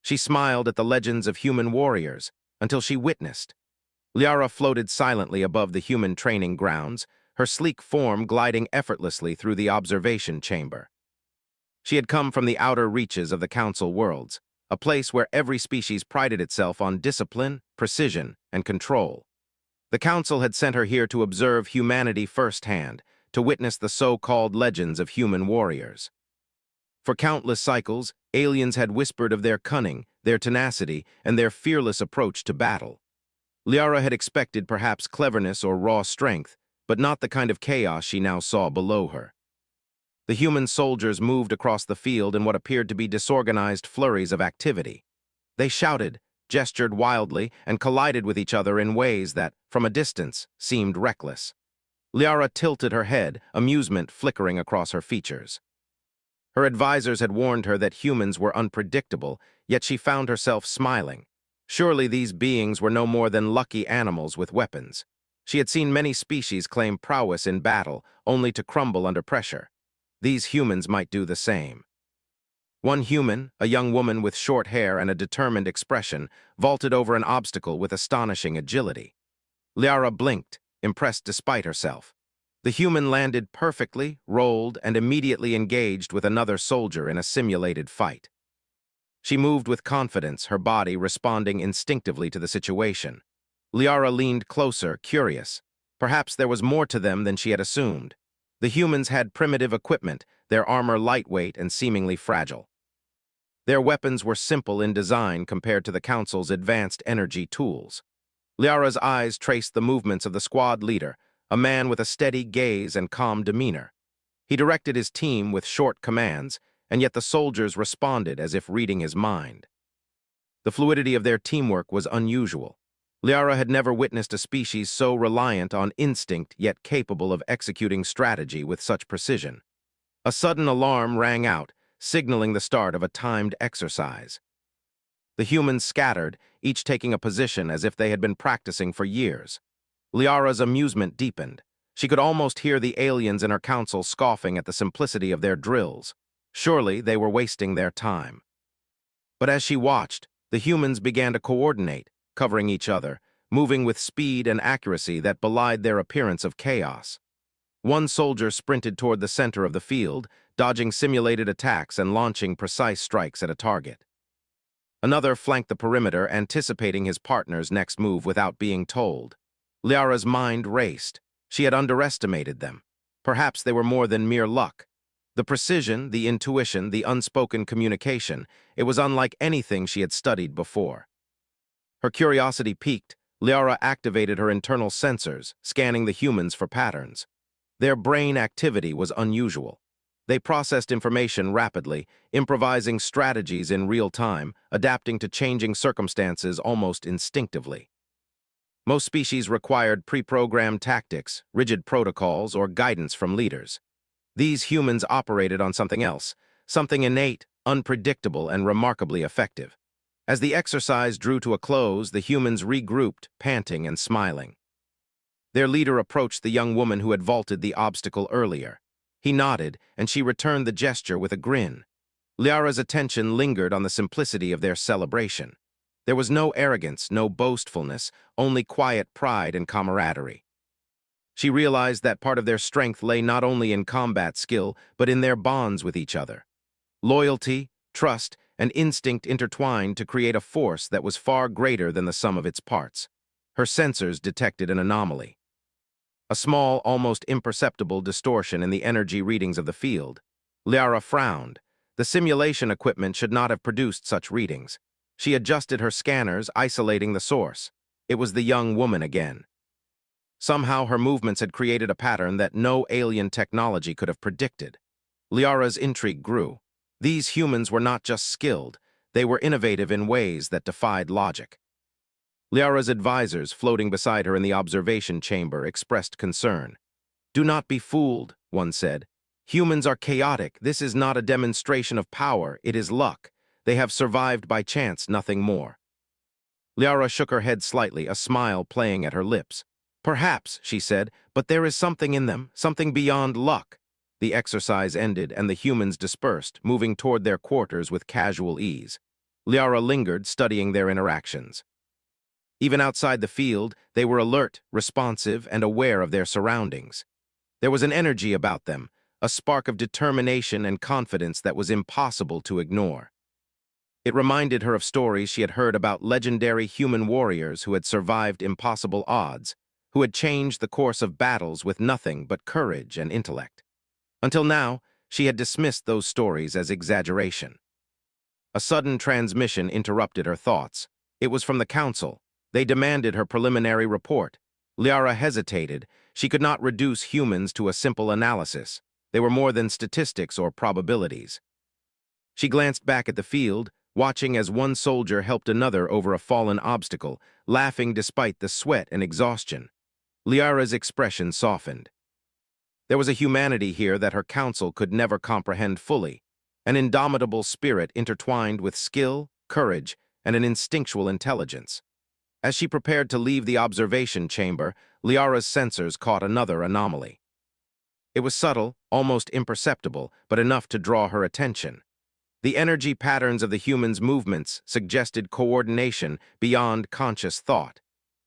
She smiled at the legends of human warriors until she witnessed. Liara floated silently above the human training grounds, her sleek form gliding effortlessly through the observation chamber. She had come from the outer reaches of the Council worlds, a place where every species prided itself on discipline, precision, and control. The Council had sent her here to observe humanity firsthand, to witness the so-called legends of human warriors. For countless cycles, aliens had whispered of their cunning, their tenacity, and their fearless approach to battle. Liara had expected perhaps cleverness or raw strength, but not the kind of chaos she now saw below her. The human soldiers moved across the field in what appeared to be disorganized flurries of activity. They shouted, gestured wildly, and collided with each other in ways that, from a distance, seemed reckless. Liara tilted her head, amusement flickering across her features. Her advisors had warned her that humans were unpredictable, yet she found herself smiling. Surely these beings were no more than lucky animals with weapons. She had seen many species claim prowess in battle, only to crumble under pressure. These humans might do the same. One human, a young woman with short hair and a determined expression, vaulted over an obstacle with astonishing agility. Liara blinked, impressed despite herself. The human landed perfectly, rolled, and immediately engaged with another soldier in a simulated fight. She moved with confidence, her body responding instinctively to the situation. Liara leaned closer, curious. Perhaps there was more to them than she had assumed. The humans had primitive equipment, their armor lightweight and seemingly fragile. Their weapons were simple in design compared to the Council's advanced energy tools. Liara's eyes traced the movements of the squad leader, a man with a steady gaze and calm demeanor. He directed his team with short commands, and yet the soldiers responded as if reading his mind. The fluidity of their teamwork was unusual. Liara had never witnessed a species so reliant on instinct yet capable of executing strategy with such precision. A sudden alarm rang out, signaling the start of a timed exercise. The humans scattered, each taking a position as if they had been practicing for years. Liara's amusement deepened. She could almost hear the aliens in her council scoffing at the simplicity of their drills. Surely they were wasting their time. But as she watched, the humans began to coordinate, covering each other, moving with speed and accuracy that belied their appearance of chaos. One soldier sprinted toward the center of the field, dodging simulated attacks and launching precise strikes at a target. Another flanked the perimeter, anticipating his partner's next move without being told. Liara's mind raced. She had underestimated them. Perhaps they were more than mere luck. The precision, the intuition, the unspoken communication, it was unlike anything she had studied before. Her curiosity piqued. Liara activated her internal sensors, scanning the humans for patterns. Their brain activity was unusual. They processed information rapidly, improvising strategies in real time, adapting to changing circumstances almost instinctively. Most species required pre-programmed tactics, rigid protocols, or guidance from leaders. These humans operated on something else, something innate, unpredictable, and remarkably effective. As the exercise drew to a close, the humans regrouped, panting and smiling. Their leader approached the young woman who had vaulted the obstacle earlier. He nodded, and she returned the gesture with a grin. Liara's attention lingered on the simplicity of their celebration. There was no arrogance, no boastfulness, only quiet pride and camaraderie. She realized that part of their strength lay not only in combat skill, but in their bonds with each other. Loyalty, trust, and instinct intertwined to create a force that was far greater than the sum of its parts. Her sensors detected an anomaly. A small, almost imperceptible distortion in the energy readings of the field. Liara frowned. The simulation equipment should not have produced such readings. She adjusted her scanners, isolating the source. It was the young woman again. Somehow her movements had created a pattern that no alien technology could have predicted. Liara's intrigue grew. These humans were not just skilled, they were innovative in ways that defied logic. Liara's advisors, floating beside her in the observation chamber, expressed concern. "Do not be fooled," one said. "Humans are chaotic. This is not a demonstration of power, it is luck. They have survived by chance, nothing more." Liara shook her head slightly, a smile playing at her lips. "Perhaps," she said, "but there is something in them, something beyond luck." The exercise ended, and the humans dispersed, moving toward their quarters with casual ease. Liara lingered, studying their interactions. Even outside the field, they were alert, responsive, and aware of their surroundings. There was an energy about them, a spark of determination and confidence that was impossible to ignore. It reminded her of stories she had heard about legendary human warriors who had survived impossible odds, who had changed the course of battles with nothing but courage and intellect. Until now, she had dismissed those stories as exaggeration. A sudden transmission interrupted her thoughts. It was from the council. They demanded her preliminary report. Liara hesitated. She could not reduce humans to a simple analysis. They were more than statistics or probabilities. She glanced back at the field, watching as one soldier helped another over a fallen obstacle, laughing despite the sweat and exhaustion. Liara's expression softened. There was a humanity here that her council could never comprehend fully, an indomitable spirit intertwined with skill, courage, and an instinctual intelligence. As she prepared to leave the observation chamber, Liara's sensors caught another anomaly. It was subtle, almost imperceptible, but enough to draw her attention. The energy patterns of the humans' movements suggested coordination beyond conscious thought.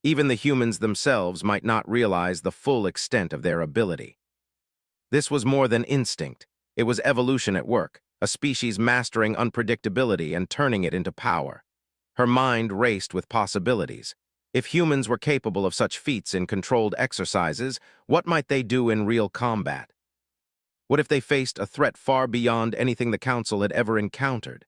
Even the humans themselves might not realize the full extent of their ability. This was more than instinct. It was evolution at work, a species mastering unpredictability and turning it into power. Her mind raced with possibilities. If humans were capable of such feats in controlled exercises, what might they do in real combat? What if they faced a threat far beyond anything the Council had ever encountered?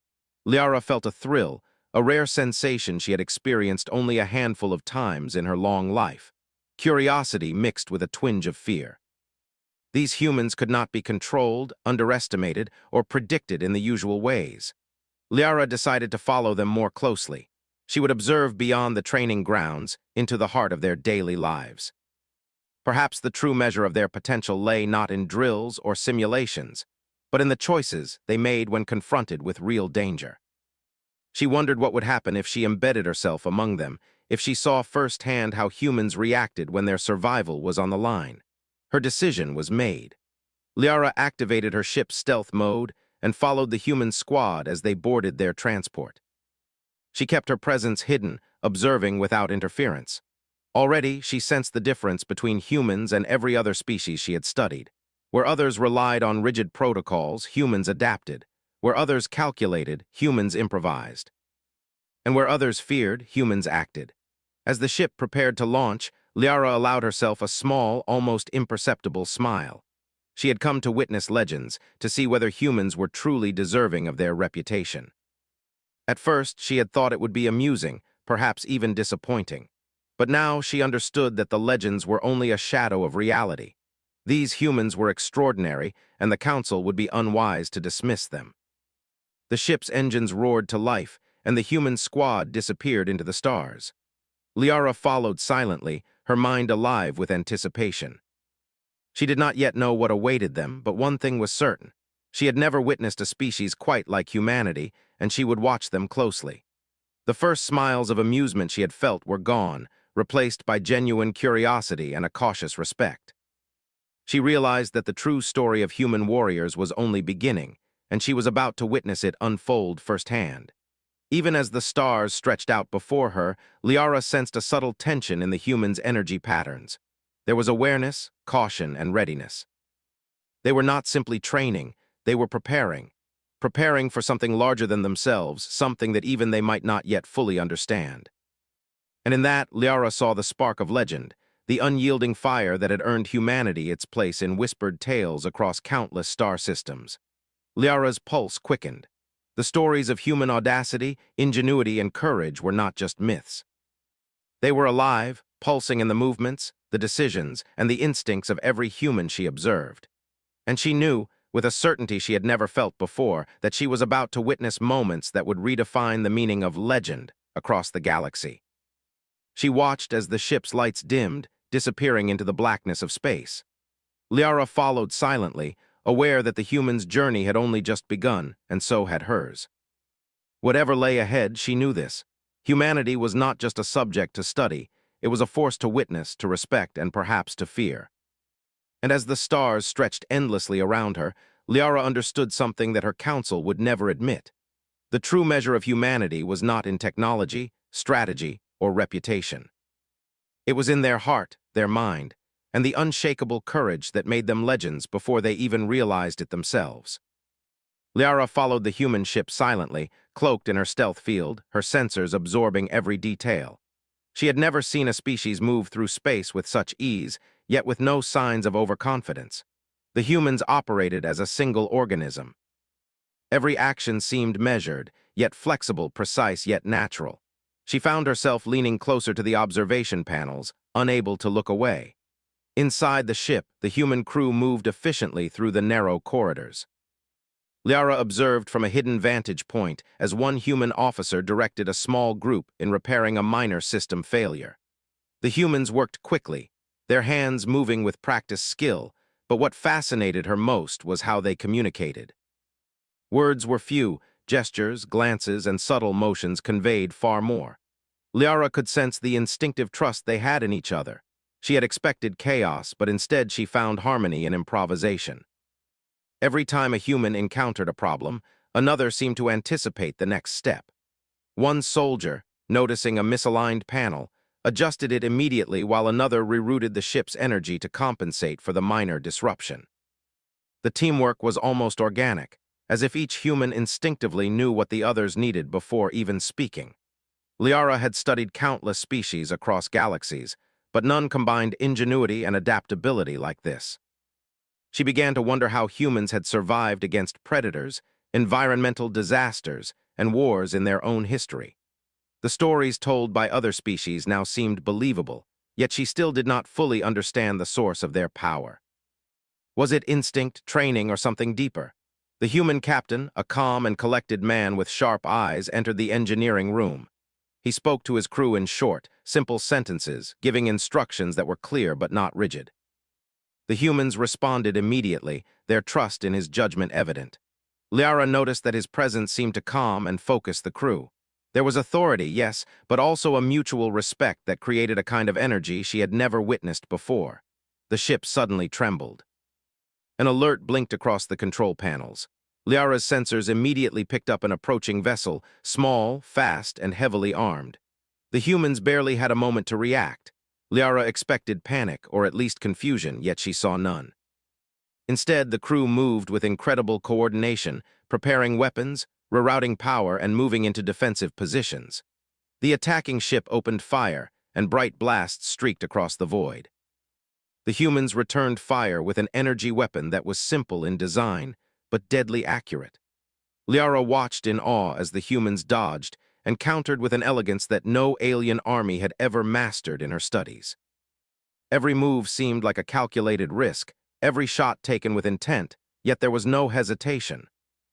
Liara felt a thrill, a rare sensation she had experienced only a handful of times in her long life. Curiosity mixed with a twinge of fear. These humans could not be controlled, underestimated, or predicted in the usual ways. Liara decided to follow them more closely. She would observe beyond the training grounds, into the heart of their daily lives. Perhaps the true measure of their potential lay not in drills or simulations, but in the choices they made when confronted with real danger. She wondered what would happen if she embedded herself among them, if she saw firsthand how humans reacted when their survival was on the line. Her decision was made. Liara activated her ship's stealth mode and followed the human squad as they boarded their transport. She kept her presence hidden, observing without interference. Already, she sensed the difference between humans and every other species she had studied. Where others relied on rigid protocols, humans adapted. Where others calculated, humans improvised. And where others feared, humans acted. As the ship prepared to launch, Liara allowed herself a small, almost imperceptible smile. She had come to witness legends, to see whether humans were truly deserving of their reputation. At first, she had thought it would be amusing, perhaps even disappointing. But now she understood that the legends were only a shadow of reality. These humans were extraordinary, and the Council would be unwise to dismiss them. The ship's engines roared to life, and the human squad disappeared into the stars. Liara followed silently, her mind alive with anticipation. She did not yet know what awaited them, but one thing was certain. She had never witnessed a species quite like humanity, and she would watch them closely. The first smiles of amusement she had felt were gone, replaced by genuine curiosity and a cautious respect. She realized that the true story of human warriors was only beginning, and she was about to witness it unfold firsthand. Even as the stars stretched out before her, Liara sensed a subtle tension in the humans' energy patterns. There was awareness, caution, and readiness. They were not simply training, they were preparing for something larger than themselves, something that even they might not yet fully understand. And in that, Liara saw the spark of legend, the unyielding fire that had earned humanity its place in whispered tales across countless star systems. Liara's pulse quickened. The stories of human audacity, ingenuity, and courage were not just myths. They were alive, pulsing in the movements, the decisions, and the instincts of every human she observed. And she knew, with a certainty she had never felt before, that she was about to witness moments that would redefine the meaning of legend across the galaxy. She watched as the ship's lights dimmed, disappearing into the blackness of space. Liara followed silently, aware that the human's journey had only just begun, and so had hers. Whatever lay ahead, she knew this. Humanity was not just a subject to study, it was a force to witness, to respect, and perhaps to fear. And as the stars stretched endlessly around her, Liara understood something that her council would never admit. The true measure of humanity was not in technology, strategy, or reputation. It was in their heart, their mind, and the unshakable courage that made them legends before they even realized it themselves. Liara followed the human ship silently, cloaked in her stealth field, her sensors absorbing every detail. She had never seen a species move through space with such ease, yet with no signs of overconfidence. The humans operated as a single organism. Every action seemed measured, yet flexible, precise, yet natural. She found herself leaning closer to the observation panels, unable to look away. Inside the ship, the human crew moved efficiently through the narrow corridors. Liara observed from a hidden vantage point as one human officer directed a small group in repairing a minor system failure. The humans worked quickly, their hands moving with practiced skill, but what fascinated her most was how they communicated. Words were few, gestures, glances, and subtle motions conveyed far more. Liara could sense the instinctive trust they had in each other. She had expected chaos, but instead she found harmony in improvisation. Every time a human encountered a problem, another seemed to anticipate the next step. One soldier, noticing a misaligned panel, adjusted it immediately while another rerouted the ship's energy to compensate for the minor disruption. The teamwork was almost organic, as if each human instinctively knew what the others needed before even speaking. Liara had studied countless species across galaxies, but none combined ingenuity and adaptability like this. She began to wonder how humans had survived against predators, environmental disasters, and wars in their own history. The stories told by other species now seemed believable, yet she still did not fully understand the source of their power. Was it instinct, training, or something deeper? The human captain, a calm and collected man with sharp eyes, entered the engineering room. He spoke to his crew in short, simple sentences, giving instructions that were clear but not rigid. The humans responded immediately, their trust in his judgment evident. Liara noticed that his presence seemed to calm and focus the crew. There was authority, yes, but also a mutual respect that created a kind of energy she had never witnessed before. The ship suddenly trembled. An alert blinked across the control panels. Liara's sensors immediately picked up an approaching vessel, small, fast, and heavily armed. The humans barely had a moment to react. Liara expected panic, or at least confusion, yet she saw none. Instead, the crew moved with incredible coordination, preparing weapons, rerouting power, and moving into defensive positions. The attacking ship opened fire, and bright blasts streaked across the void. The humans returned fire with an energy weapon that was simple in design, but deadly accurate. Liara watched in awe as the humans dodged and countered with an elegance that no alien army had ever mastered in her studies. Every move seemed like a calculated risk, every shot taken with intent, yet there was no hesitation.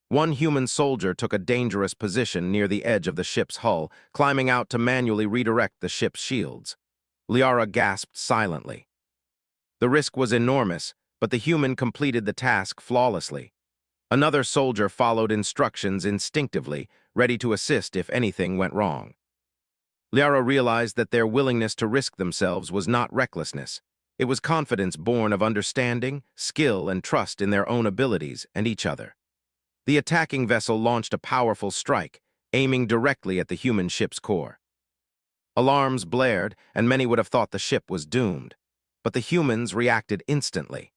One human soldier took a dangerous position near the edge of the ship's hull, climbing out to manually redirect the ship's shields. Liara gasped silently. The risk was enormous, but the human completed the task flawlessly. Another soldier followed instructions instinctively, ready to assist if anything went wrong. Liara realized that their willingness to risk themselves was not recklessness. It was confidence born of understanding, skill, and trust in their own abilities and each other. The attacking vessel launched a powerful strike, aiming directly at the human ship's core. Alarms blared, and many would have thought the ship was doomed. But the humans reacted instantly.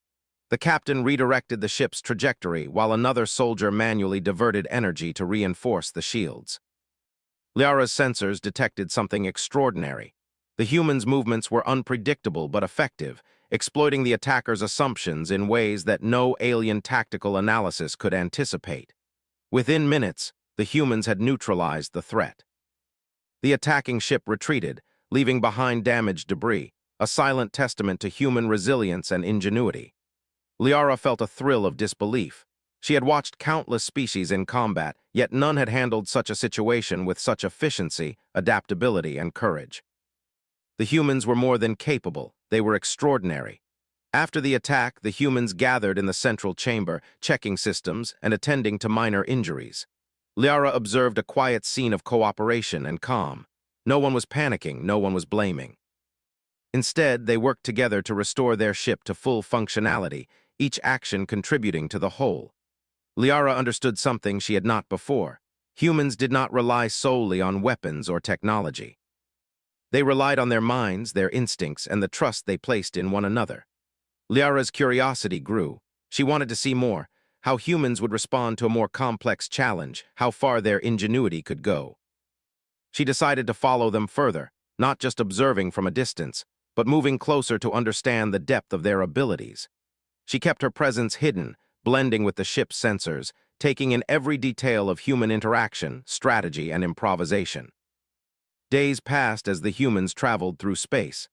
The captain redirected the ship's trajectory while another soldier manually diverted energy to reinforce the shields. Liara's sensors detected something extraordinary. The humans' movements were unpredictable but effective, exploiting the attacker's assumptions in ways that no alien tactical analysis could anticipate. Within minutes, the humans had neutralized the threat. The attacking ship retreated, leaving behind damaged debris, a silent testament to human resilience and ingenuity. Liara felt a thrill of disbelief. She had watched countless species in combat, yet none had handled such a situation with such efficiency, adaptability, and courage. The humans were more than capable, they were extraordinary. After the attack, the humans gathered in the central chamber, checking systems and attending to minor injuries. Liara observed a quiet scene of cooperation and calm. No one was panicking, no one was blaming. Instead, they worked together to restore their ship to full functionality, each action contributing to the whole. Liara understood something she had not before. Humans did not rely solely on weapons or technology. They relied on their minds, their instincts, and the trust they placed in one another. Liara's curiosity grew. She wanted to see more, how humans would respond to a more complex challenge, how far their ingenuity could go. She decided to follow them further, not just observing from a distance, but moving closer to understand the depth of their abilities. She kept her presence hidden, blending with the ship's sensors, taking in every detail of human interaction, strategy, and improvisation. Days passed as the humans traveled through space.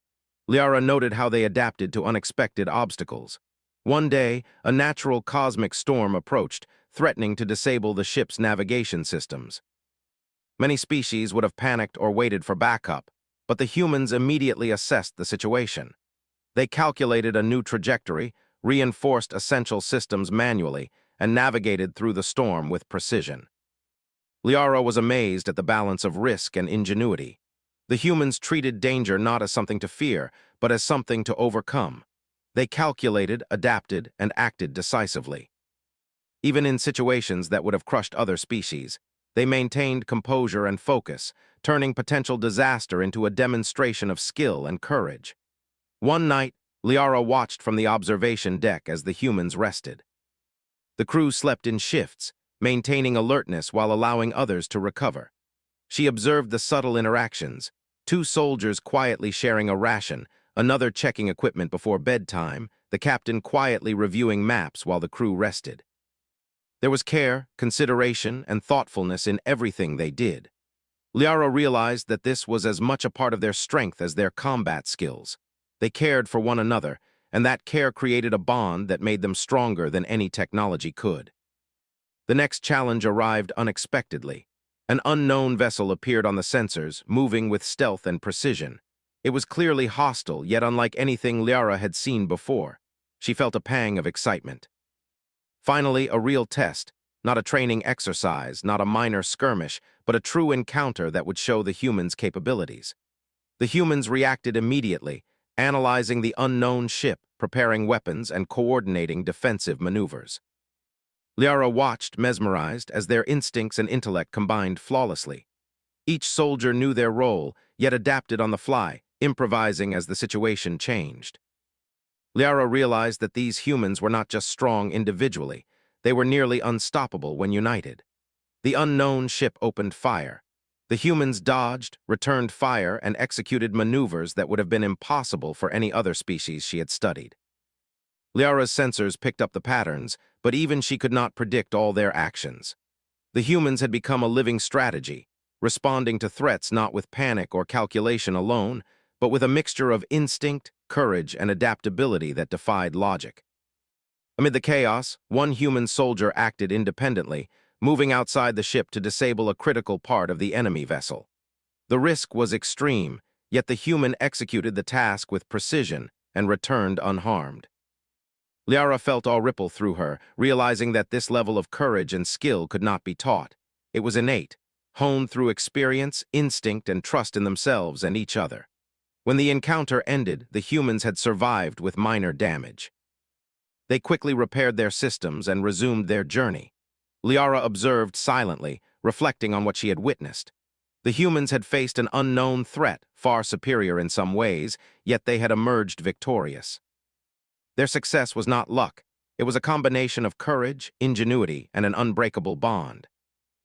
Liara noted how they adapted to unexpected obstacles. One day, a natural cosmic storm approached, threatening to disable the ship's navigation systems. Many species would have panicked or waited for backup, but the humans immediately assessed the situation. They calculated a new trajectory, reinforced essential systems manually, and navigated through the storm with precision. Liara was amazed at the balance of risk and ingenuity. The humans treated danger not as something to fear, but as something to overcome. They calculated, adapted, and acted decisively. Even in situations that would have crushed other species, they maintained composure and focus, turning potential disaster into a demonstration of skill and courage. One night, Liara watched from the observation deck as the humans rested. The crew slept in shifts, maintaining alertness while allowing others to recover. She observed the subtle interactions, two soldiers quietly sharing a ration, another checking equipment before bedtime, the captain quietly reviewing maps while the crew rested. There was care, consideration, and thoughtfulness in everything they did. Liara realized that this was as much a part of their strength as their combat skills. They cared for one another, and that care created a bond that made them stronger than any technology could. The next challenge arrived unexpectedly. An unknown vessel appeared on the sensors, moving with stealth and precision. It was clearly hostile, yet unlike anything Liara had seen before. She felt a pang of excitement. Finally, a real test, not a training exercise, not a minor skirmish, but a true encounter that would show the humans' capabilities. The humans reacted immediately, analyzing the unknown ship, preparing weapons, and coordinating defensive maneuvers. Liara watched, mesmerized, as their instincts and intellect combined flawlessly. Each soldier knew their role, yet adapted on the fly, improvising as the situation changed. Liara realized that these humans were not just strong individually, they were nearly unstoppable when united. The unknown ship opened fire. The humans dodged, returned fire, and executed maneuvers that would have been impossible for any other species she had studied. Liara's sensors picked up the patterns, but even she could not predict all their actions. The humans had become a living strategy, responding to threats not with panic or calculation alone, but with a mixture of instinct, courage, and adaptability that defied logic. Amid the chaos, one human soldier acted independently, moving outside the ship to disable a critical part of the enemy vessel. The risk was extreme, yet the human executed the task with precision and returned unharmed. Liara felt awe ripple through her, realizing that this level of courage and skill could not be taught. It was innate, honed through experience, instinct, and trust in themselves and each other. When the encounter ended, the humans had survived with minor damage. They quickly repaired their systems and resumed their journey. Liara observed silently, reflecting on what she had witnessed. The humans had faced an unknown threat, far superior in some ways, yet they had emerged victorious. Their success was not luck. It was a combination of courage, ingenuity, and an unbreakable bond.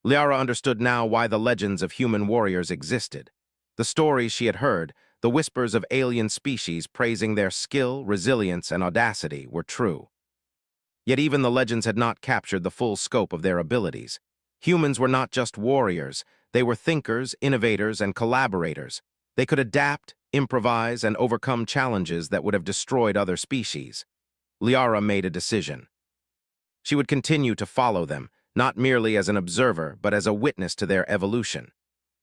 Liara understood now why the legends of human warriors existed. The stories she had heard, the whispers of alien species praising their skill, resilience, and audacity were true. Yet even the legends had not captured the full scope of their abilities. Humans were not just warriors, they were thinkers, innovators, and collaborators. They could adapt, improvise, and overcome challenges that would have destroyed other species. Liara made a decision. She would continue to follow them, not merely as an observer, but as a witness to their evolution.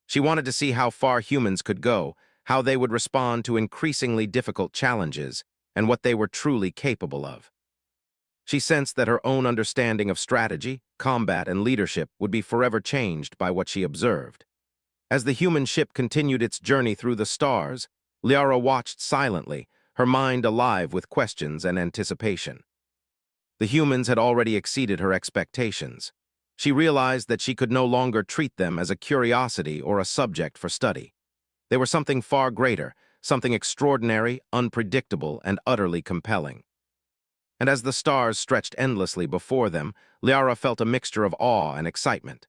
She wanted to see how far humans could go, how they would respond to increasingly difficult challenges, and what they were truly capable of. She sensed that her own understanding of strategy, combat, and leadership would be forever changed by what she observed. As the human ship continued its journey through the stars, Liara watched silently, her mind alive with questions and anticipation. The humans had already exceeded her expectations. She realized that she could no longer treat them as a curiosity or a subject for study. They were something far greater, something extraordinary, unpredictable, and utterly compelling. And as the stars stretched endlessly before them, Liara felt a mixture of awe and excitement.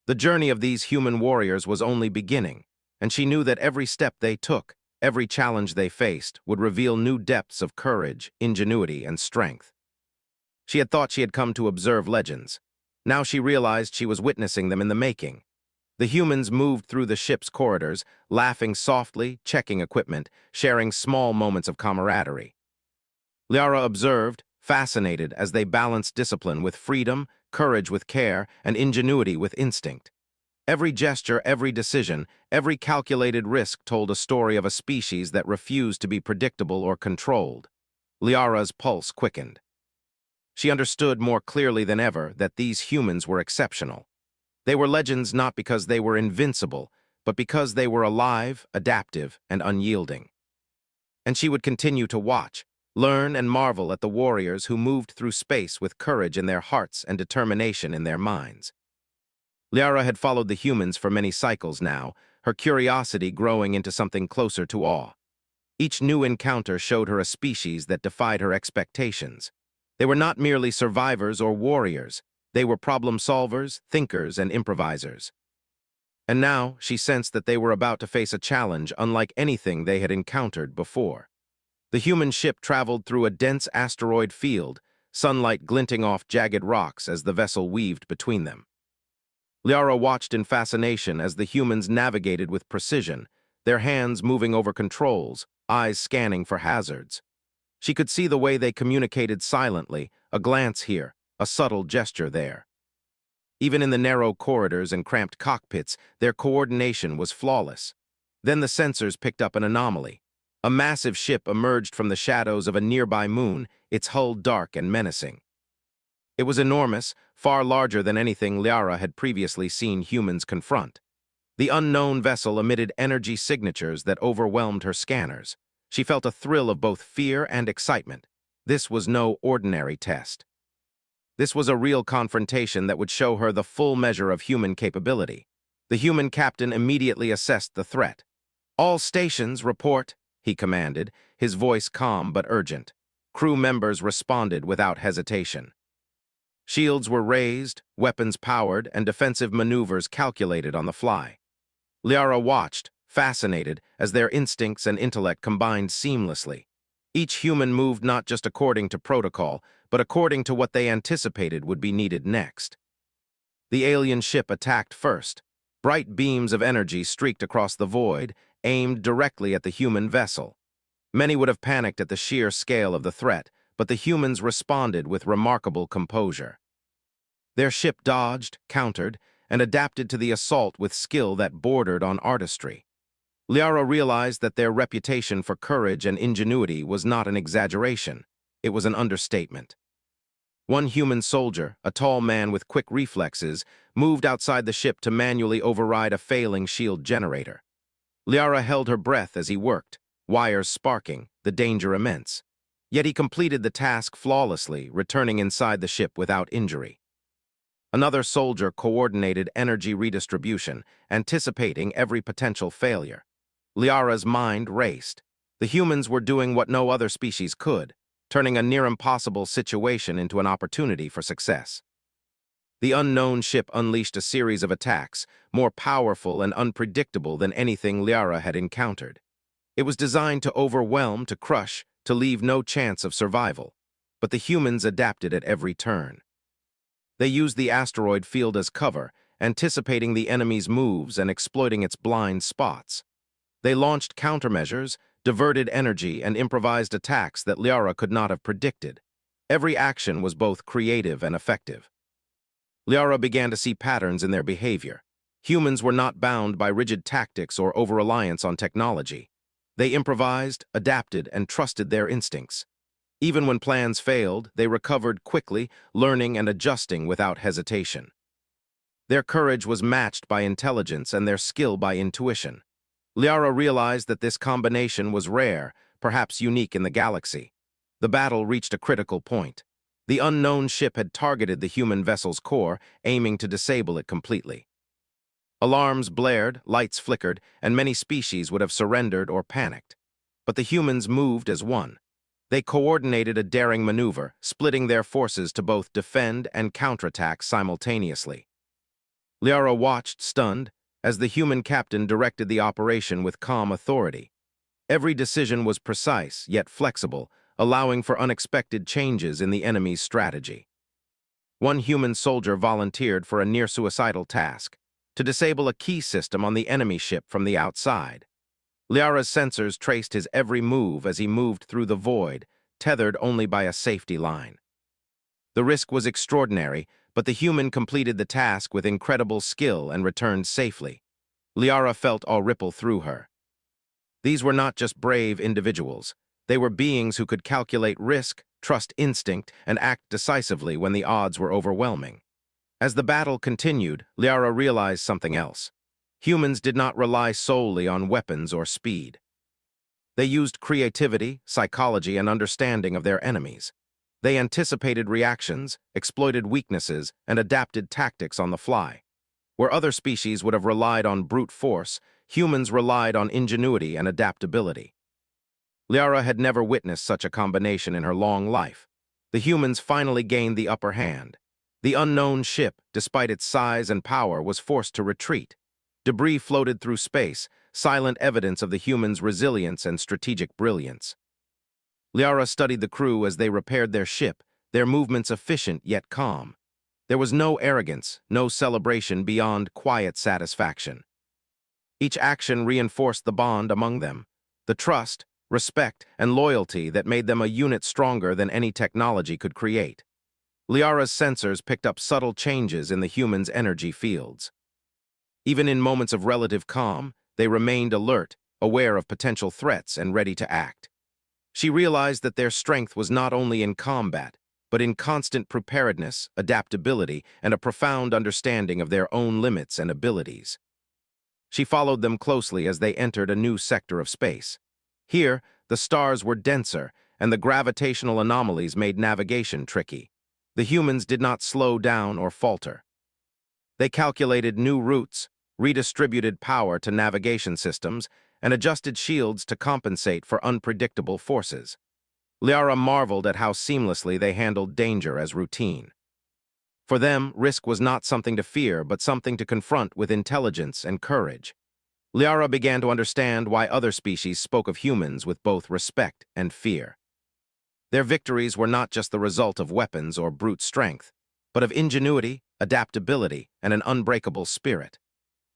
The journey of these human warriors was only beginning, and she knew that every step they took, every challenge they faced, would reveal new depths of courage, ingenuity, and strength. She had thought she had come to observe legends. Now she realized she was witnessing them in the making. The humans moved through the ship's corridors, laughing softly, checking equipment, sharing small moments of camaraderie. Liara observed, fascinated, as they balanced discipline with freedom, courage with care, and ingenuity with instinct. Every gesture, every decision, every calculated risk told a story of a species that refused to be predictable or controlled. Liara's pulse quickened. She understood more clearly than ever that these humans were exceptional. They were legends not because they were invincible, but because they were alive, adaptive, and unyielding. And she would continue to watch, learn and marvel at the warriors who moved through space with courage in their hearts and determination in their minds. Liara had followed the humans for many cycles now, her curiosity growing into something closer to awe. Each new encounter showed her a species that defied her expectations. They were not merely survivors or warriors. They were problem solvers, thinkers, and improvisers. And now she sensed that they were about to face a challenge unlike anything they had encountered before. The human ship traveled through a dense asteroid field, sunlight glinting off jagged rocks as the vessel weaved between them. Liara watched in fascination as the humans navigated with precision, their hands moving over controls, eyes scanning for hazards. She could see the way they communicated silently, a glance here, a subtle gesture there. Even in the narrow corridors and cramped cockpits, their coordination was flawless. Then the sensors picked up an anomaly. A massive ship emerged from the shadows of a nearby moon, its hull dark and menacing. It was enormous, far larger than anything Liara had previously seen humans confront. The unknown vessel emitted energy signatures that overwhelmed her scanners. She felt a thrill of both fear and excitement. This was no ordinary test. This was a real confrontation that would show her the full measure of human capability. The human captain immediately assessed the threat. "All stations, report," he commanded, his voice calm but urgent. Crew members responded without hesitation. Shields were raised, weapons powered, and defensive maneuvers calculated on the fly. Liara watched, fascinated, as their instincts and intellect combined seamlessly. Each human moved not just according to protocol, but according to what they anticipated would be needed next. The alien ship attacked first. Bright beams of energy streaked across the void, aimed directly at the human vessel. Many would have panicked at the sheer scale of the threat, but the humans responded with remarkable composure. Their ship dodged, countered, and adapted to the assault with skill that bordered on artistry. Liara realized that their reputation for courage and ingenuity was not an exaggeration. It was an understatement. One human soldier, a tall man with quick reflexes, moved outside the ship to manually override a failing shield generator. Liara held her breath as he worked, wires sparking, the danger immense. Yet he completed the task flawlessly, returning inside the ship without injury. Another soldier coordinated energy redistribution, anticipating every potential failure. Liara's mind raced. The humans were doing what no other species could, turning a near-impossible situation into an opportunity for success. The unknown ship unleashed a series of attacks, more powerful and unpredictable than anything Liara had encountered. It was designed to overwhelm, to crush, to leave no chance of survival. But the humans adapted at every turn. They used the asteroid field as cover, anticipating the enemy's moves and exploiting its blind spots. They launched countermeasures, diverted energy, and improvised attacks that Liara could not have predicted. Every action was both creative and effective. Liara began to see patterns in their behavior. Humans were not bound by rigid tactics or over-reliance on technology. They improvised, adapted, and trusted their instincts. Even when plans failed, they recovered quickly, learning and adjusting without hesitation. Their courage was matched by intelligence and their skill by intuition. Liara realized that this combination was rare, perhaps unique in the galaxy. The battle reached a critical point. The unknown ship had targeted the human vessel's core, aiming to disable it completely. Alarms blared, lights flickered, and many species would have surrendered or panicked. But the humans moved as one. They coordinated a daring maneuver, splitting their forces to both defend and counterattack simultaneously. Liara watched, stunned, as the human captain directed the operation with calm authority. Every decision was precise, yet flexible, allowing for unexpected changes in the enemy's strategy. One human soldier volunteered for a near-suicidal task, to disable a key system on the enemy ship from the outside. Liara's sensors traced his every move as he moved through the void, tethered only by a safety line. The risk was extraordinary, but the human completed the task with incredible skill and returned safely. Liara felt awe ripple through her. These were not just brave individuals. They were beings who could calculate risk, trust instinct, and act decisively when the odds were overwhelming. As the battle continued, Liara realized something else. Humans did not rely solely on weapons or speed. They used creativity, psychology, and understanding of their enemies. They anticipated reactions, exploited weaknesses, and adapted tactics on the fly. Where other species would have relied on brute force, humans relied on ingenuity and adaptability. Liara had never witnessed such a combination in her long life. The humans finally gained the upper hand. The unknown ship, despite its size and power, was forced to retreat. Debris floated through space, silent evidence of the humans' resilience and strategic brilliance. Liara studied the crew as they repaired their ship, their movements efficient yet calm. There was no arrogance, no celebration beyond quiet satisfaction. Each action reinforced the bond among them, the trust, respect, and loyalty that made them a unit stronger than any technology could create. Liara's sensors picked up subtle changes in the humans' energy fields. Even in moments of relative calm, they remained alert, aware of potential threats and ready to act. She realized that their strength was not only in combat, but in constant preparedness, adaptability, and a profound understanding of their own limits and abilities. She followed them closely as they entered a new sector of space. Here, the stars were denser, and the gravitational anomalies made navigation tricky. The humans did not slow down or falter. They calculated new routes, redistributed power to navigation systems, and adjusted shields to compensate for unpredictable forces. Liara marveled at how seamlessly they handled danger as routine. For them, risk was not something to fear, but something to confront with intelligence and courage. Liara began to understand why other species spoke of humans with both respect and fear. Their victories were not just the result of weapons or brute strength, but of ingenuity, adaptability, and an unbreakable spirit.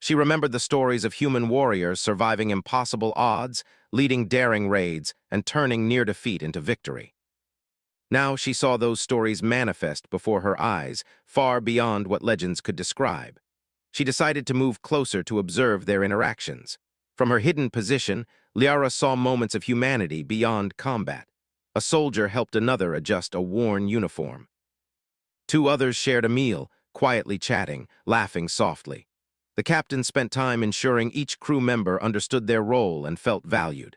She remembered the stories of human warriors surviving impossible odds, leading daring raids, and turning near defeat into victory. Now she saw those stories manifest before her eyes, far beyond what legends could describe. She decided to move closer to observe their interactions. From her hidden position, Liara saw moments of humanity beyond combat. A soldier helped another adjust a worn uniform. Two others shared a meal, quietly chatting, laughing softly. The captain spent time ensuring each crew member understood their role and felt valued.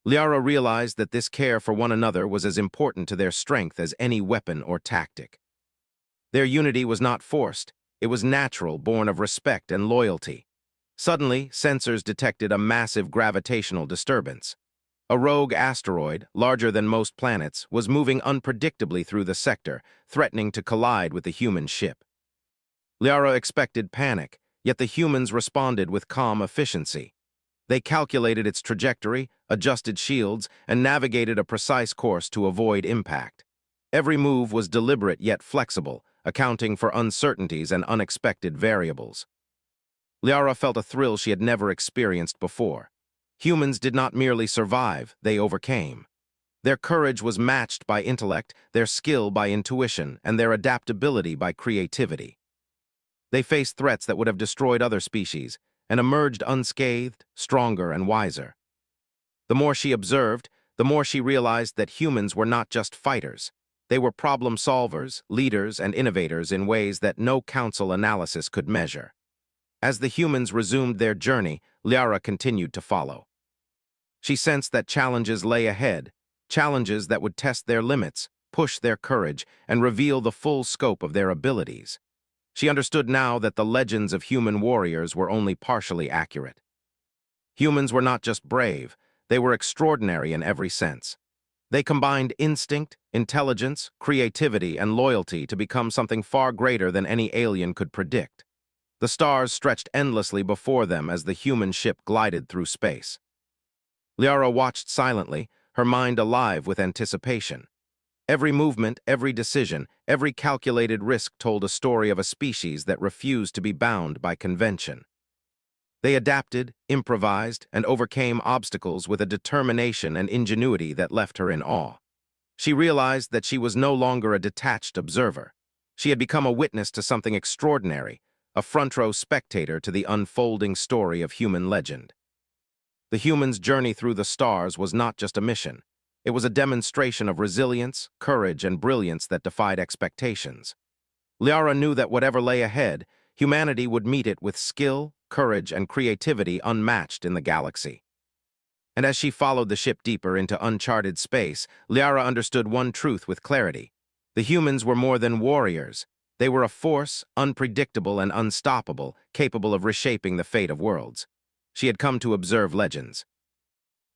Liara realized that this care for one another was as important to their strength as any weapon or tactic. Their unity was not forced. It was natural, born of respect and loyalty. Suddenly, sensors detected a massive gravitational disturbance. A rogue asteroid, larger than most planets, was moving unpredictably through the sector, threatening to collide with the human ship. Liara expected panic, yet the humans responded with calm efficiency. They calculated its trajectory, adjusted shields, and navigated a precise course to avoid impact. Every move was deliberate yet flexible, accounting for uncertainties and unexpected variables. Liara felt a thrill she had never experienced before. Humans did not merely survive, they overcame. Their courage was matched by intellect, their skill by intuition, and their adaptability by creativity. They faced threats that would have destroyed other species, and emerged unscathed, stronger, and wiser. The more she observed, the more she realized that humans were not just fighters. They were problem solvers, leaders, and innovators in ways that no council analysis could measure. As the humans resumed their journey, Liara continued to follow. She sensed that challenges lay ahead, challenges that would test their limits, push their courage, and reveal the full scope of their abilities. She understood now that the legends of human warriors were only partially accurate. Humans were not just brave, they were extraordinary in every sense. They combined instinct, intelligence, creativity, and loyalty to become something far greater than any alien could predict. The stars stretched endlessly before them as the human ship glided through space. Liara watched silently, her mind alive with anticipation. Every movement, every decision, every calculated risk told a story of a species that refused to be bound by convention. They adapted, improvised, and overcame obstacles with a determination and ingenuity that left her in awe. She realized that she was no longer a detached observer. She had become a witness to something extraordinary, a front-row spectator to the unfolding story of human legend. The human's journey through the stars was not just a mission. It was a demonstration of resilience, courage, and brilliance that defied expectations. Liara knew that whatever lay ahead, humanity would meet it with skill, courage, and creativity unmatched in the galaxy. And as she followed the ship deeper into uncharted space, Liara understood one truth with clarity. The humans were more than warriors. They were a force, unpredictable and unstoppable, capable of reshaping the fate of worlds. She had come to observe legends.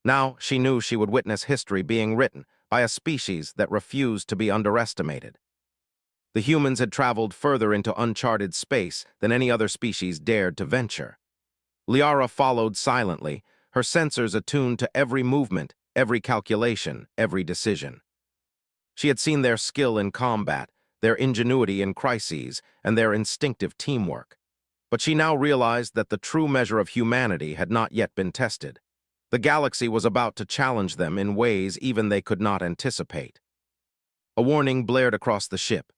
Now she knew she would witness history being written by a species that refused to be underestimated. The humans had traveled further into uncharted space than any other species dared to venture. Liara followed silently, her sensors attuned to every movement, every calculation, every decision. She had seen their skill in combat, their ingenuity in crises, and their instinctive teamwork. But she now realized that the true measure of humanity had not yet been tested. The galaxy was about to challenge them in ways even they could not anticipate. A warning blared across the ship.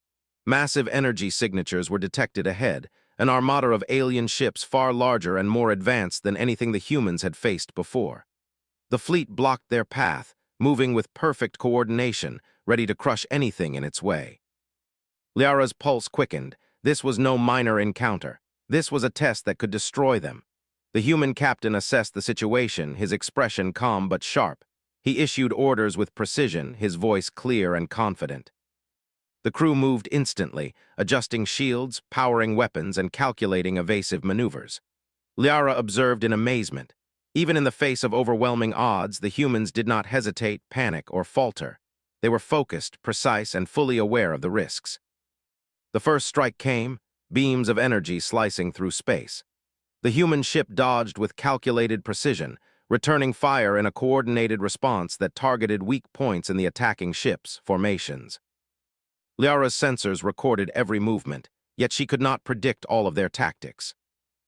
Massive energy signatures were detected ahead, an armada of alien ships far larger and more advanced than anything the humans had faced before. The fleet blocked their path, moving with perfect coordination, ready to crush anything in its way. Liara's pulse quickened. This was no minor encounter. This was a test that could destroy them. The human captain assessed the situation, his expression calm but sharp. He issued orders with precision, his voice clear and confident. The crew moved instantly, adjusting shields, powering weapons, and calculating evasive maneuvers. Liara observed in amazement. Even in the face of overwhelming odds, the humans did not hesitate, panic, or falter. They were focused, precise, and fully aware of the risks. The first strike came, beams of energy slicing through space. The human ship dodged with calculated precision, returning fire in a coordinated response that targeted weak points in the attacking ship's formations. Liara's sensors recorded every movement, yet she could not predict all of their tactics.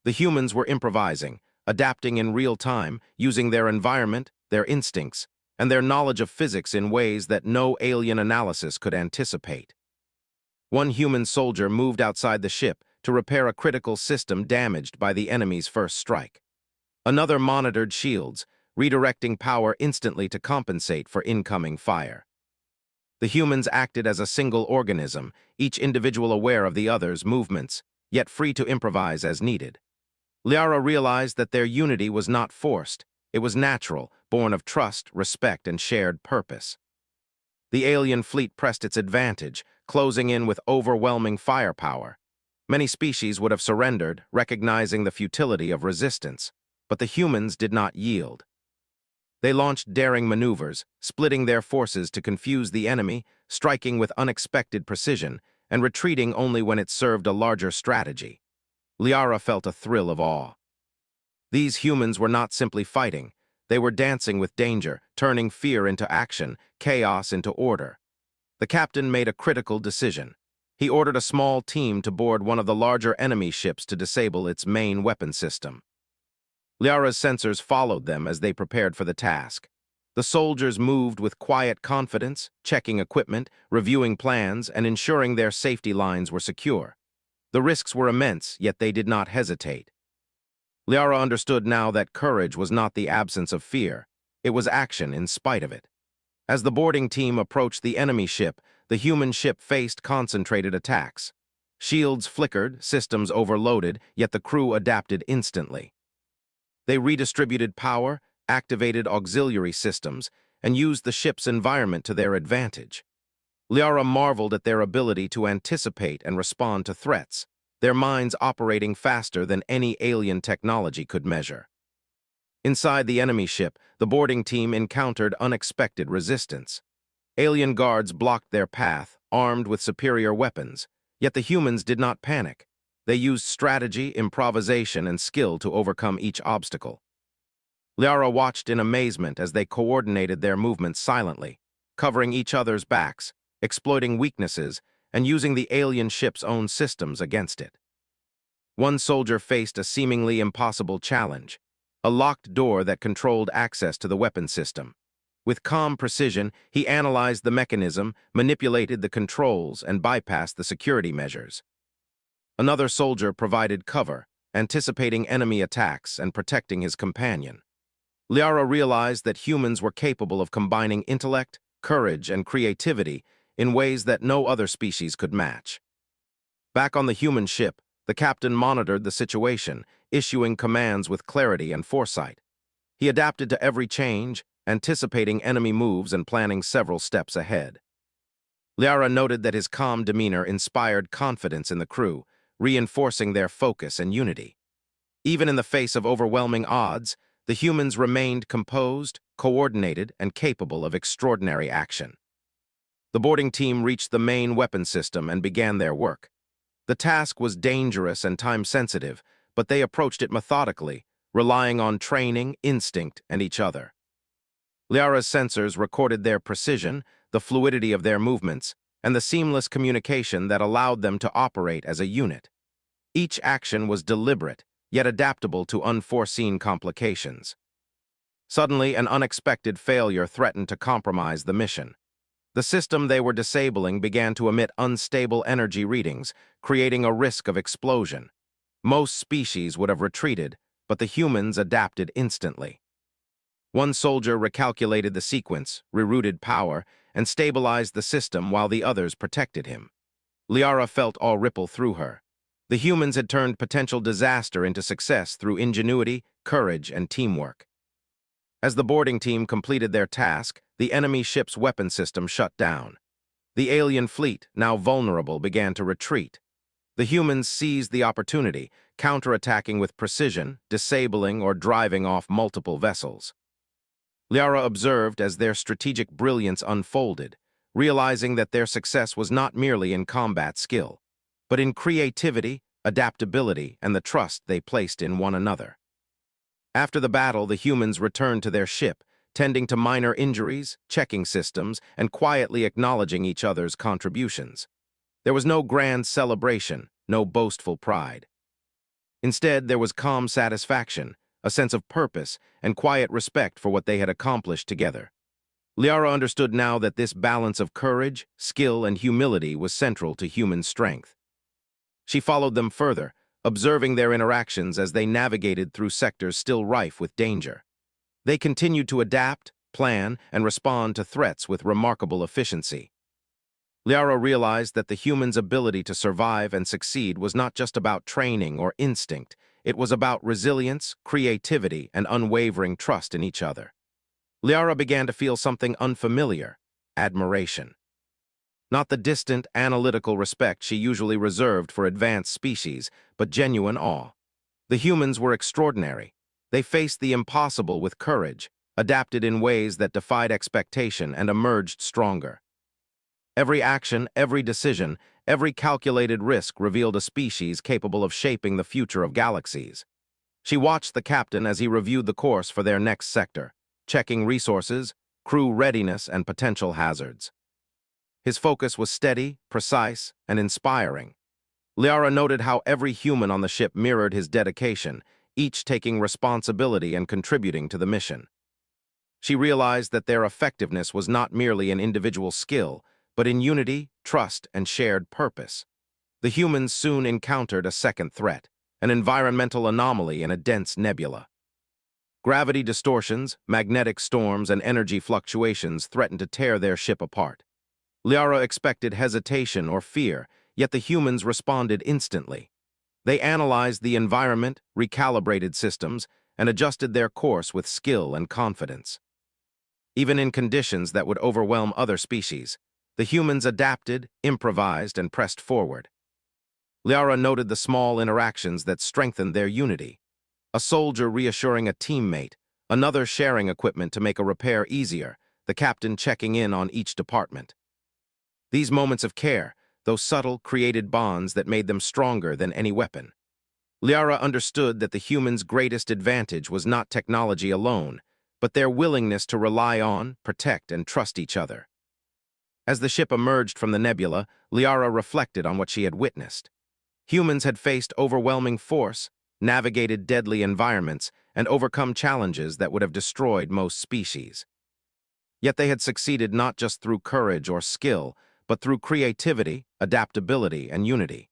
The humans were improvising, adapting in real time, using their environment, their instincts, and their knowledge of physics in ways that no alien analysis could anticipate. One human soldier moved outside the ship to repair a critical system damaged by the enemy's first strike. Another monitored shields, redirecting power instantly to compensate for incoming fire. The humans acted as a single organism, each individual aware of the other's movements, yet free to improvise as needed. Liara realized that their unity was not forced. It was natural, born of trust, respect, and shared purpose. The alien fleet pressed its advantage, closing in with overwhelming firepower. Many species would have surrendered, recognizing the futility of resistance, but the humans did not yield. They launched daring maneuvers, splitting their forces to confuse the enemy, striking with unexpected precision, and retreating only when it served a larger strategy. Liara felt a thrill of awe. These humans were not simply fighting. They were dancing with danger, turning fear into action, chaos into order. The captain made a critical decision. He ordered a small team to board one of the larger enemy ships to disable its main weapon system. Liara's sensors followed them as they prepared for the task. The soldiers moved with quiet confidence, checking equipment, reviewing plans, and ensuring their safety lines were secure. The risks were immense, yet they did not hesitate. Liara understood now that courage was not the absence of fear. It was action in spite of it. As the boarding team approached the enemy ship, the human ship faced concentrated attacks. Shields flickered, systems overloaded, yet the crew adapted instantly. They redistributed power, activated auxiliary systems, and used the ship's environment to their advantage. Liara marveled at their ability to anticipate and respond to threats, their minds operating faster than any alien technology could measure. Inside the enemy ship, the boarding team encountered unexpected resistance. Alien guards blocked their path, armed with superior weapons, yet the humans did not panic. They used strategy, improvisation, and skill to overcome each obstacle. Liara watched in amazement as they coordinated their movements silently, covering each other's backs, exploiting weaknesses, and using the alien ship's own systems against it. One soldier faced a seemingly impossible challenge, a locked door that controlled access to the weapon system. With calm precision, he analyzed the mechanism, manipulated the controls, and bypassed the security measures. Another soldier provided cover, anticipating enemy attacks and protecting his companion. Liara realized that humans were capable of combining intellect, courage, and creativity in ways that no other species could match. Back on the human ship, the captain monitored the situation, issuing commands with clarity and foresight. He adapted to every change, anticipating enemy moves and planning several steps ahead. Liara noted that his calm demeanor inspired confidence in the crew, reinforcing their focus and unity. Even in the face of overwhelming odds, the humans remained composed, coordinated, and capable of extraordinary action. The boarding team reached the main weapon system and began their work. The task was dangerous and time-sensitive, but they approached it methodically, relying on training, instinct, and each other. Liara's sensors recorded their precision, the fluidity of their movements, and the seamless communication that allowed them to operate as a unit. Each action was deliberate, yet adaptable to unforeseen complications. Suddenly, an unexpected failure threatened to compromise the mission. The system they were disabling began to emit unstable energy readings, creating a risk of explosion. Most species would have retreated, but the humans adapted instantly. One soldier recalculated the sequence, rerouted power, and stabilized the system while the others protected him. Liara felt awe ripple through her. The humans had turned potential disaster into success through ingenuity, courage, and teamwork. As the boarding team completed their task, the enemy ship's weapon system shut down. The alien fleet, now vulnerable, began to retreat. The humans seized the opportunity, counterattacking with precision, disabling or driving off multiple vessels. Liara observed as their strategic brilliance unfolded, realizing that their success was not merely in combat skill, but in creativity, adaptability, and the trust they placed in one another. After the battle, the humans returned to their ship, tending to minor injuries, checking systems, and quietly acknowledging each other's contributions. There was no grand celebration, no boastful pride. Instead, there was calm satisfaction, a sense of purpose, and quiet respect for what they had accomplished together. Liara understood now that this balance of courage, skill, and humility was central to human strength. She followed them further, observing their interactions as they navigated through sectors still rife with danger. They continued to adapt, plan, and respond to threats with remarkable efficiency. Liara realized that the human's ability to survive and succeed was not just about training or instinct, it was about resilience, creativity, and unwavering trust in each other. Liara began to feel something unfamiliar: admiration. Not the distant, analytical respect she usually reserved for advanced species, but genuine awe. The humans were extraordinary. They faced the impossible with courage, adapted in ways that defied expectation, and emerged stronger. Every action, every decision, every calculated risk revealed a species capable of shaping the future of galaxies. She watched the captain as he reviewed the course for their next sector, checking resources, crew readiness, and potential hazards. His focus was steady, precise, and inspiring. Liara noted how every human on the ship mirrored his dedication, each taking responsibility and contributing to the mission. She realized that their effectiveness was not merely an individual skill, but in unity, trust, and shared purpose. The humans soon encountered a second threat, an environmental anomaly in a dense nebula. Gravity distortions, magnetic storms, and energy fluctuations threatened to tear their ship apart. Liara expected hesitation or fear, yet the humans responded instantly. They analyzed the environment, recalibrated systems, and adjusted their course with skill and confidence. Even in conditions that would overwhelm other species, The humans adapted, improvised, and pressed forward. Liara noted the small interactions that strengthened their unity. A soldier reassuring a teammate, another sharing equipment to make a repair easier, the captain checking in on each department. These moments of care, though subtle, created bonds that made them stronger than any weapon. Liara understood that the humans' greatest advantage was not technology alone, but their willingness to rely on, protect, and trust each other. As the ship emerged from the nebula, Liara reflected on what she had witnessed. Humans had faced overwhelming force, navigated deadly environments, and overcome challenges that would have destroyed most species. Yet they had succeeded not just through courage or skill, but through creativity, adaptability, and unity.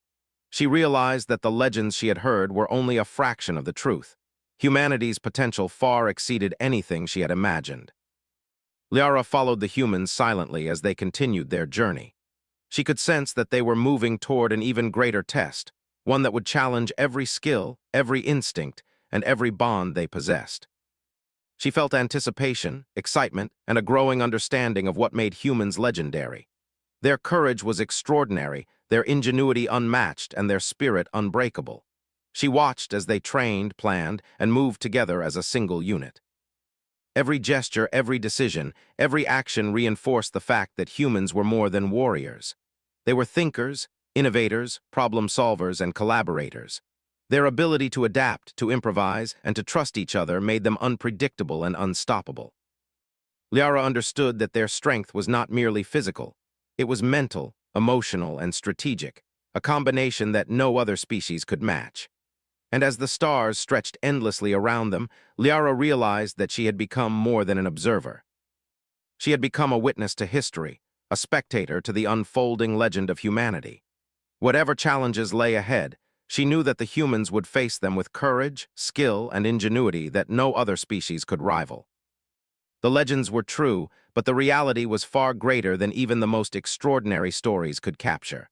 She realized that the legends she had heard were only a fraction of the truth. Humanity's potential far exceeded anything she had imagined. Liara followed the humans silently as they continued their journey. She could sense that they were moving toward an even greater test, one that would challenge every skill, every instinct, and every bond they possessed. She felt anticipation, excitement, and a growing understanding of what made humans legendary. Their courage was extraordinary, their ingenuity unmatched, and their spirit unbreakable. She watched as they trained, planned, and moved together as a single unit. Every gesture, every decision, every action reinforced the fact that humans were more than warriors. They were thinkers, innovators, problem solvers, and collaborators. Their ability to adapt, to improvise, and to trust each other made them unpredictable and unstoppable. Liara understood that their strength was not merely physical. It was mental, emotional, and strategic, a combination that no other species could match. And as the stars stretched endlessly around them, Liara realized that she had become more than an observer. She had become a witness to history, a spectator to the unfolding legend of humanity. Whatever challenges lay ahead, she knew that the humans would face them with courage, skill, and ingenuity that no other species could rival. The legends were true, but the reality was far greater than even the most extraordinary stories could capture.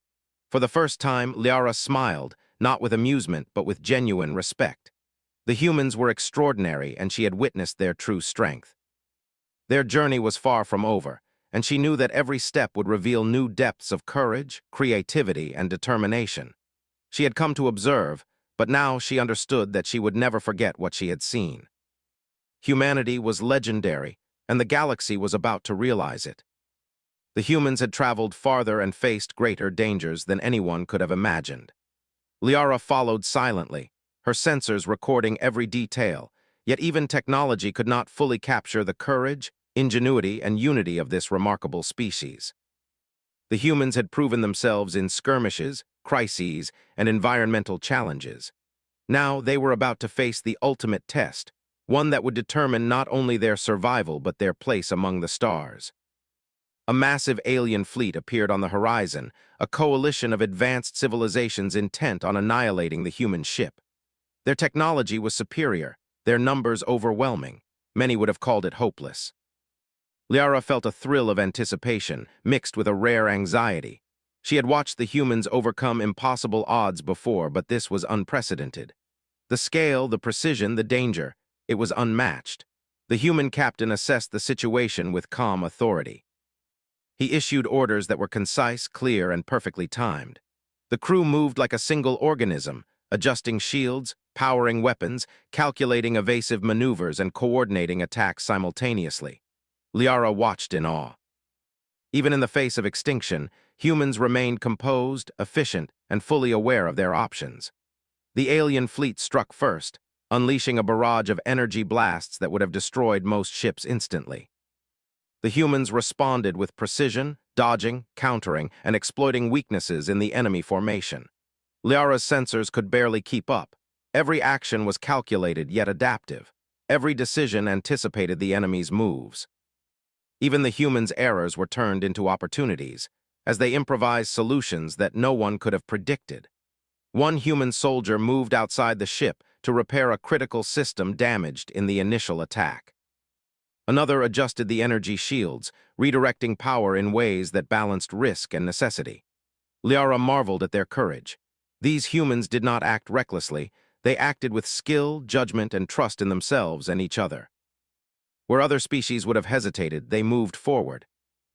For the first time, Liara smiled, not with amusement, but with genuine respect. The humans were extraordinary, and she had witnessed their true strength. Their journey was far from over, and she knew that every step would reveal new depths of courage, creativity, and determination. She had come to observe, but now she understood that she would never forget what she had seen. Humanity was legendary, and the galaxy was about to realize it. The humans had traveled farther and faced greater dangers than anyone could have imagined. Liara followed silently, her sensors recording every detail, yet even technology could not fully capture the courage, ingenuity, and unity of this remarkable species. The humans had proven themselves in skirmishes, crises, and environmental challenges. Now they were about to face the ultimate test, one that would determine not only their survival but their place among the stars. A massive alien fleet appeared on the horizon, a coalition of advanced civilizations intent on annihilating the human ship. Their technology was superior, their numbers overwhelming. Many would have called it hopeless. Liara felt a thrill of anticipation, mixed with a rare anxiety. She had watched the humans overcome impossible odds before, but this was unprecedented. The scale, the precision, the danger, it was unmatched. The human captain assessed the situation with calm authority. He issued orders that were concise, clear, and perfectly timed. The crew moved like a single organism, adjusting shields, powering weapons, calculating evasive maneuvers, and coordinating attacks simultaneously. Liara watched in awe. Even in the face of extinction, humans remained composed, efficient, and fully aware of their options. The alien fleet struck first, unleashing a barrage of energy blasts that would have destroyed most ships instantly. The humans responded with precision, dodging, countering, and exploiting weaknesses in the enemy formation. Liara's sensors could barely keep up. Every action was calculated yet adaptive. Every decision anticipated the enemy's moves. Even the humans' errors were turned into opportunities, as they improvised solutions that no one could have predicted. One human soldier moved outside the ship to repair a critical system damaged in the initial attack. Another adjusted the energy shields, redirecting power in ways that balanced risk and necessity. Liara marveled at their courage. These humans did not act recklessly, they acted with skill, judgment, and trust in themselves and each other. Where other species would have hesitated, they moved forward.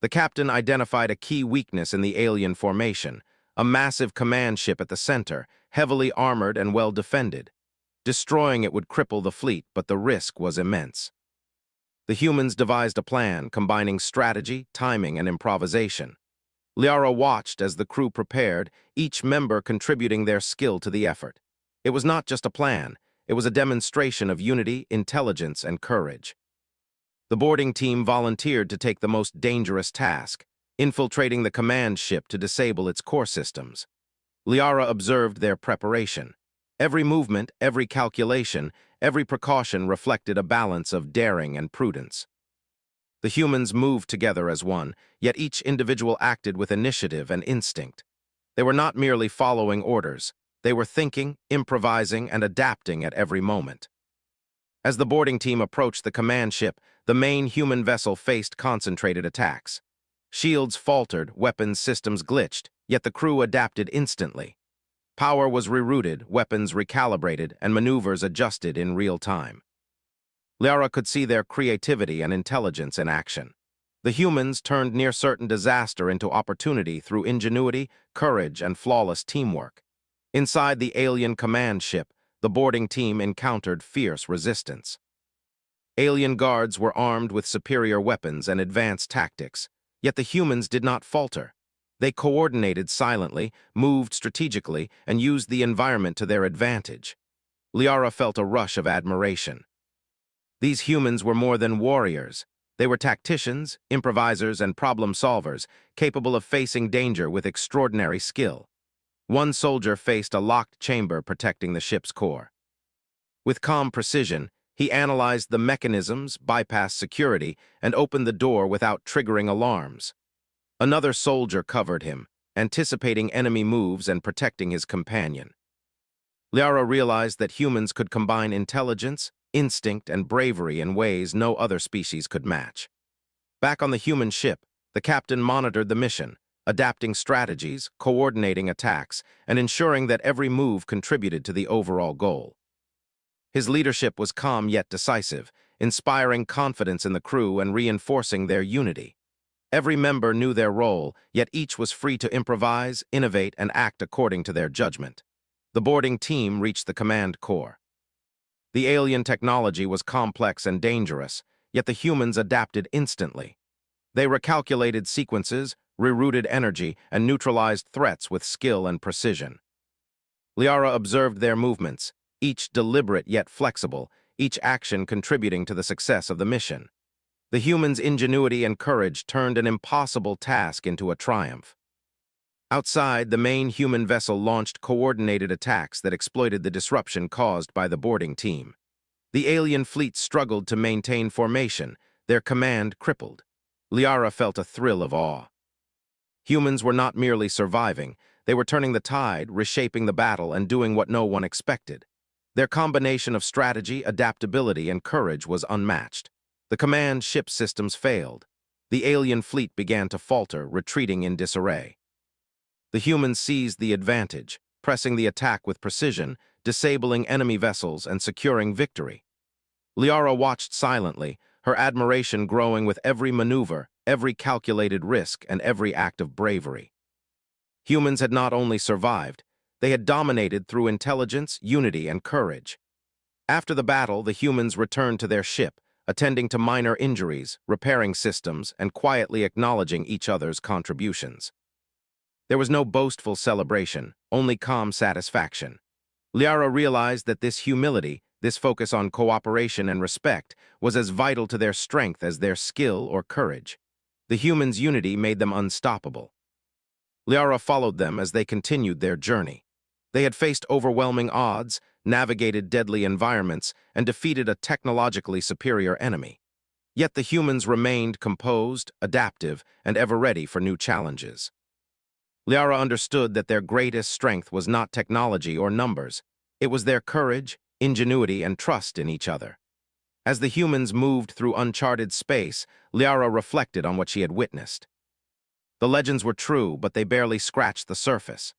The captain identified a key weakness in the alien formation, a massive command ship at the center, heavily armored and well defended. Destroying it would cripple the fleet, but the risk was immense. The humans devised a plan combining strategy, timing, and improvisation. Liara watched as the crew prepared, each member contributing their skill to the effort. It was not just a plan, it was a demonstration of unity, intelligence, and courage. The boarding team volunteered to take the most dangerous task, infiltrating the command ship to disable its core systems. Liara observed their preparation. Every movement, every calculation, every precaution reflected a balance of daring and prudence. The humans moved together as one, yet each individual acted with initiative and instinct. They were not merely following orders. They were thinking, improvising, and adapting at every moment. As the boarding team approached the command ship, the main human vessel faced concentrated attacks. Shields faltered, weapons systems glitched, yet the crew adapted instantly. Power was rerouted, weapons recalibrated, and maneuvers adjusted in real time. Liara could see their creativity and intelligence in action. The humans turned near-certain disaster into opportunity through ingenuity, courage, and flawless teamwork. Inside the alien command ship, the boarding team encountered fierce resistance. Alien guards were armed with superior weapons and advanced tactics, yet the humans did not falter. They coordinated silently, moved strategically, and used the environment to their advantage. Liara felt a rush of admiration. These humans were more than warriors. They were tacticians, improvisers, and problem solvers, capable of facing danger with extraordinary skill. One soldier faced a locked chamber protecting the ship's core. With calm precision, he analyzed the mechanisms, bypassed security, and opened the door without triggering alarms. Another soldier covered him, anticipating enemy moves and protecting his companion. Liara realized that humans could combine intelligence, instinct, and bravery in ways no other species could match. Back on the human ship, the captain monitored the mission, adapting strategies, coordinating attacks, and ensuring that every move contributed to the overall goal. His leadership was calm yet decisive, inspiring confidence in the crew and reinforcing their unity. Every member knew their role, yet each was free to improvise, innovate, and act according to their judgment. The boarding team reached the command core. The alien technology was complex and dangerous, yet the humans adapted instantly. They recalculated sequences, rerouted energy, and neutralized threats with skill and precision. Liara observed their movements, each deliberate yet flexible, each action contributing to the success of the mission. The humans' ingenuity and courage turned an impossible task into a triumph. Outside, the main human vessel launched coordinated attacks that exploited the disruption caused by the boarding team. The alien fleet struggled to maintain formation, their command crippled. Liara felt a thrill of awe. Humans were not merely surviving, they were turning the tide, reshaping the battle, and doing what no one expected. Their combination of strategy, adaptability, and courage was unmatched. The command ship systems failed. The alien fleet began to falter, retreating in disarray. The humans seized the advantage, pressing the attack with precision, disabling enemy vessels and securing victory. Liara watched silently, her admiration growing with every maneuver, every calculated risk, and every act of bravery. Humans had not only survived, they had dominated through intelligence, unity, and courage. After the battle, the humans returned to their ship, attending to minor injuries, repairing systems, and quietly acknowledging each other's contributions. There was no boastful celebration, only calm satisfaction. Liara realized that this humility, this focus on cooperation and respect, was as vital to their strength as their skill or courage. The humans' unity made them unstoppable. Liara followed them as they continued their journey. They had faced overwhelming odds, navigated deadly environments, and defeated a technologically superior enemy. Yet the humans remained composed, adaptive, and ever ready for new challenges. Liara understood that their greatest strength was not technology or numbers. It was their courage, ingenuity, and trust in each other. As the humans moved through uncharted space, Liara reflected on what she had witnessed. The legends were true, but they barely scratched the surface.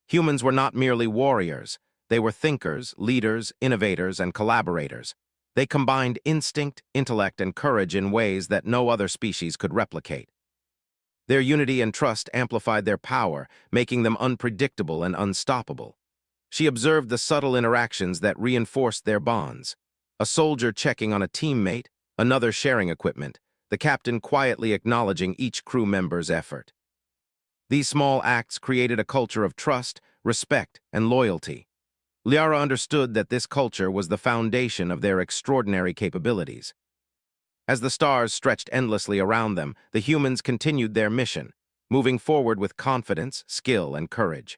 Humans were not merely warriors. They were thinkers, leaders, innovators, and collaborators. They combined instinct, intellect, and courage in ways that no other species could replicate. Their unity and trust amplified their power, making them unpredictable and unstoppable. She observed the subtle interactions that reinforced their bonds. A soldier checking on a teammate, another sharing equipment, the captain quietly acknowledging each crew member's effort. These small acts created a culture of trust, respect, and loyalty. Liara understood that this culture was the foundation of their extraordinary capabilities. As the stars stretched endlessly around them, the humans continued their mission, moving forward with confidence, skill, and courage.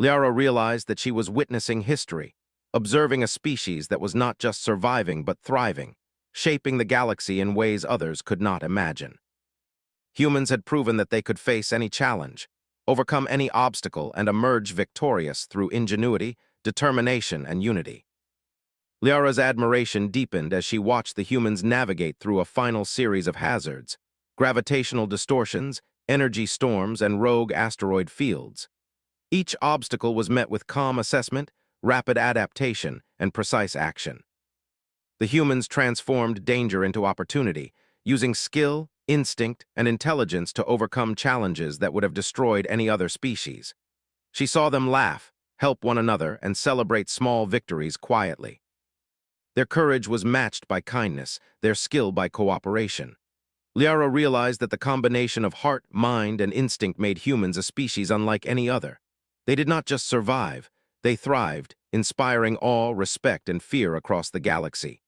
Liara realized that she was witnessing history, observing a species that was not just surviving but thriving, shaping the galaxy in ways others could not imagine. Humans had proven that they could face any challenge, overcome any obstacle, and emerge victorious through ingenuity, determination, and unity. Liara's admiration deepened as she watched the humans navigate through a final series of hazards: gravitational distortions, energy storms, and rogue asteroid fields. Each obstacle was met with calm assessment, rapid adaptation, and precise action. The humans transformed danger into opportunity, using skill, instinct, and intelligence to overcome challenges that would have destroyed any other species. She saw them laugh, help one another, and celebrate small victories quietly. Their courage was matched by kindness, their skill by cooperation. Liara realized that the combination of heart, mind, and instinct made humans a species unlike any other. They did not just survive, they thrived, inspiring awe, respect, and fear across the galaxy.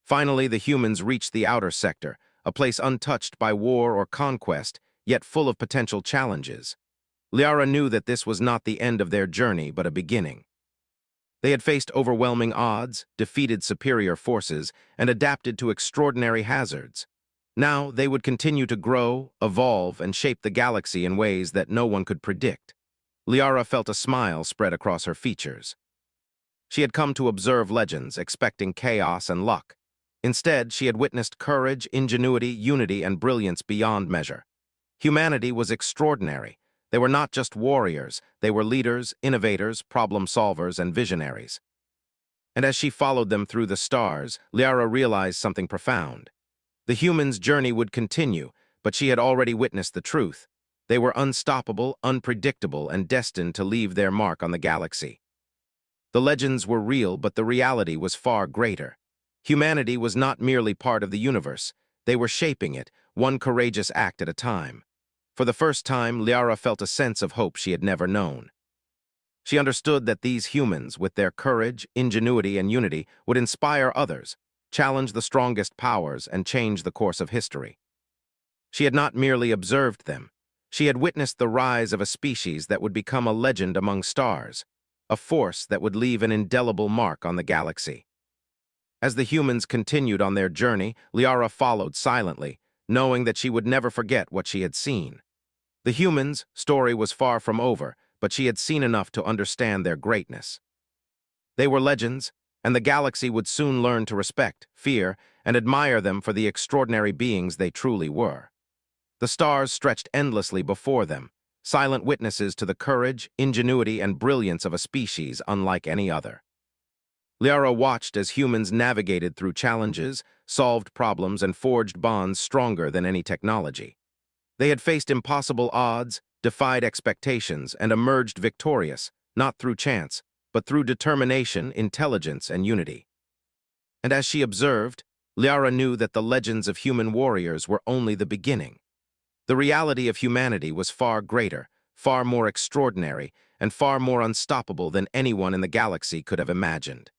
Finally, the humans reached the outer sector, a place untouched by war or conquest, yet full of potential challenges. Liara knew that this was not the end of their journey, but a beginning. They had faced overwhelming odds, defeated superior forces, and adapted to extraordinary hazards. Now they would continue to grow, evolve, and shape the galaxy in ways that no one could predict. Liara felt a smile spread across her features. She had come to observe legends, expecting chaos and luck. Instead, she had witnessed courage, ingenuity, unity, and brilliance beyond measure. Humanity was extraordinary. They were not just warriors, they were leaders, innovators, problem solvers, and visionaries. And as she followed them through the stars, Liara realized something profound. The humans' journey would continue, but she had already witnessed the truth. They were unstoppable, unpredictable, and destined to leave their mark on the galaxy. The legends were real, but the reality was far greater. Humanity was not merely part of the universe. They were shaping it, one courageous act at a time. For the first time, Liara felt a sense of hope she had never known. She understood that these humans, with their courage, ingenuity, and unity, would inspire others, challenge the strongest powers, and change the course of history. She had not merely observed them. She had witnessed the rise of a species that would become a legend among stars, a force that would leave an indelible mark on the galaxy. As the humans continued on their journey, Liara followed silently, knowing that she would never forget what she had seen. The humans' story was far from over, but she had seen enough to understand their greatness. They were legends, and the galaxy would soon learn to respect, fear, and admire them for the extraordinary beings they truly were. The stars stretched endlessly before them, silent witnesses to the courage, ingenuity, and brilliance of a species unlike any other. Liara watched as humans navigated through challenges, solved problems, and forged bonds stronger than any technology. They had faced impossible odds, defied expectations, and emerged victorious, not through chance, but through determination, intelligence, and unity. And as she observed, Liara knew that the legends of human warriors were only the beginning. The reality of humanity was far greater, far more extraordinary, and far more unstoppable than anyone in the galaxy could have imagined.